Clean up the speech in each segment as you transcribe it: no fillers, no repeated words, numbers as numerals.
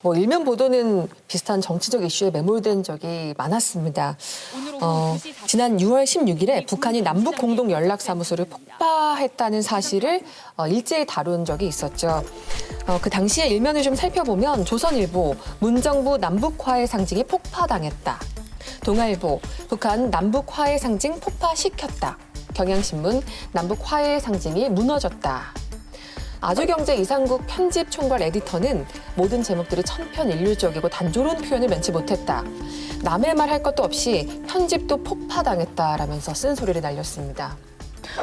일면 보도는 비슷한 정치적 이슈에 매몰된 적이 많았습니다. 지난 6월 16일에 북한이 남북 공동 연락사무소를 폭파했다는 사실을 일제히 다룬 적이 있었죠. 그 당시에 일면을 좀 살펴보면 조선일보, 문정부 남북 화해 상징이 폭파당했다. 동아일보, 북한 남북 화해 상징 폭파시켰다. 경향신문, 남북 화해 상징이 무너졌다. 아주경제 이상국 편집 총괄 에디터는 모든 제목들이 천편일률적이고 단조로운 표현을 면치 못했다. 남의 말 할 것도 없이 편집도 폭파당했다라면서 쓴소리를 날렸습니다.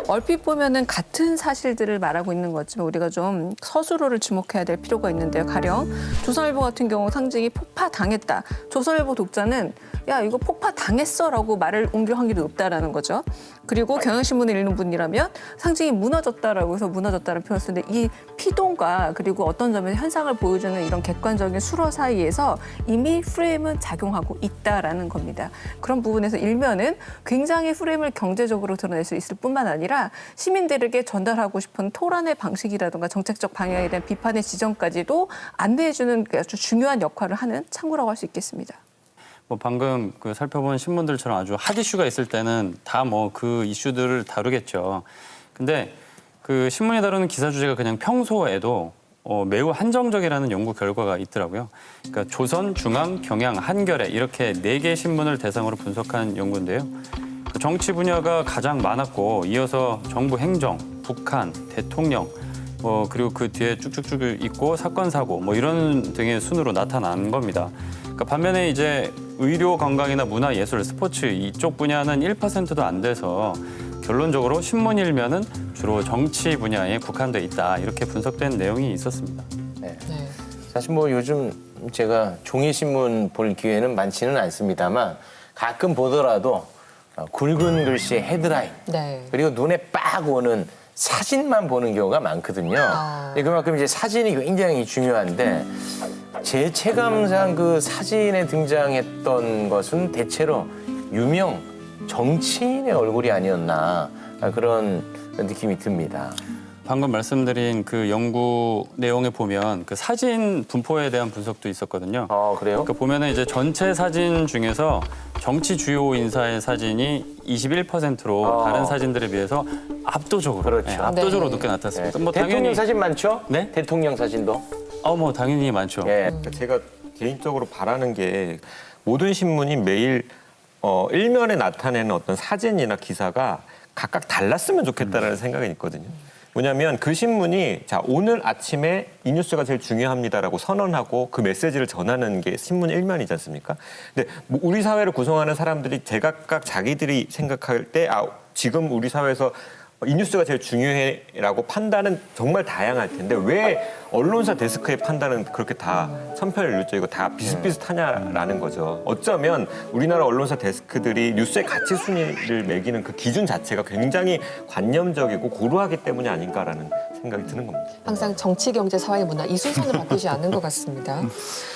얼핏 보면은 같은 사실들을 말하고 있는 거지만 우리가 좀 서술어를 주목해야 될 필요가 있는데요. 가령 조선일보 같은 경우 상징이 폭파당했다. 조선일보 독자는 야 이거 폭파당했어라고 말을 옮길 확률이 높다라는 거죠. 그리고 경향신문을 읽는 분이라면 상징이 무너졌다라고 해서 무너졌다는 표현을 쓰는데 이 피동과 그리고 어떤 점에서 현상을 보여주는 이런 객관적인 수로 사이에서 이미 프레임은 작용하고 있다라는 겁니다. 그런 부분에서 일면은 굉장히 프레임을 경제적으로 드러낼 수 있을 뿐만 아니라 시민들에게 전달하고 싶은 토론의 방식이라든가 정책적 방향에 대한 비판의 지점까지도 안내해주는 아주 중요한 역할을 하는 창구라고 할 수 있겠습니다. 방금 살펴본 신문들처럼 아주 핫 이슈가 있을 때는 다 그 이슈들을 다루겠죠. 근데 그 신문이 다루는 기사 주제가 그냥 평소에도 매우 한정적이라는 연구 결과가 있더라고요. 그러니까 조선, 중앙, 경향, 한겨레 이렇게 4개 신문을 대상으로 분석한 연구인데요. 정치 분야가 가장 많았고 이어서 정부 행정, 북한, 대통령 그리고 그 뒤에 쭉쭉쭉 있고 사건 사고 이런 등의 순으로 나타난 겁니다. 그러니까 반면에 이제 의료, 건강이나 문화, 예술, 스포츠 이쪽 분야는 1%도 안 돼서 결론적으로 신문 일면은 주로 정치 분야에 국한돼 있다 이렇게 분석된 내용이 있었습니다. 네. 사실 요즘 제가 종이 신문 볼 기회는 많지는 않습니다만 가끔 보더라도 굵은 글씨의 헤드라인 그리고 눈에 빡 오는 사진만 보는 경우가 많거든요. 그만큼 이제 사진이 굉장히 중요한데 제 체감상 그 사진에 등장했던 것은 대체로 유명 정치인의 얼굴이 아니었나 그런 느낌이 듭니다. 방금 말씀드린 그 연구 내용에 보면 그 사진 분포에 대한 분석도 있었거든요. 그래요? 그러니까 보면은 이제 전체 사진 중에서 정치 주요 인사의 사진이 21%로 다른 사진들에 비해서 압도적으로 그렇죠. 압도적으로 높게 나타났습니다. 대통령 당연히 사진 많죠? 네? 대통령 사진도? 당연히 많죠. 제가 개인적으로 바라는 게 모든 신문이 매일 일면에 나타내는 어떤 사진이나 기사가 각각 달랐으면 좋겠다라는 생각이 있거든요. 뭐냐면 그 신문이 오늘 아침에 이 뉴스가 제일 중요합니다라고 선언하고 그 메시지를 전하는 게 신문 일면이지 않습니까? 근데 우리 사회를 구성하는 사람들이 제각각 자기들이 생각할 때 지금 우리 사회에서 이 뉴스가 제일 중요해라고 판단은 정말 다양할 텐데 왜 언론사 데스크의 판단은 그렇게 다 천편일률적이고 다 비슷비슷하냐라는 거죠. 어쩌면 우리나라 언론사 데스크들이 뉴스의 가치 순위를 매기는 그 기준 자체가 굉장히 관념적이고 고루하기 때문이 아닌가라는 생각이 드는 겁니다. 항상 정치, 경제, 사회, 문화 이 순서는 바꾸지 않는 것 같습니다.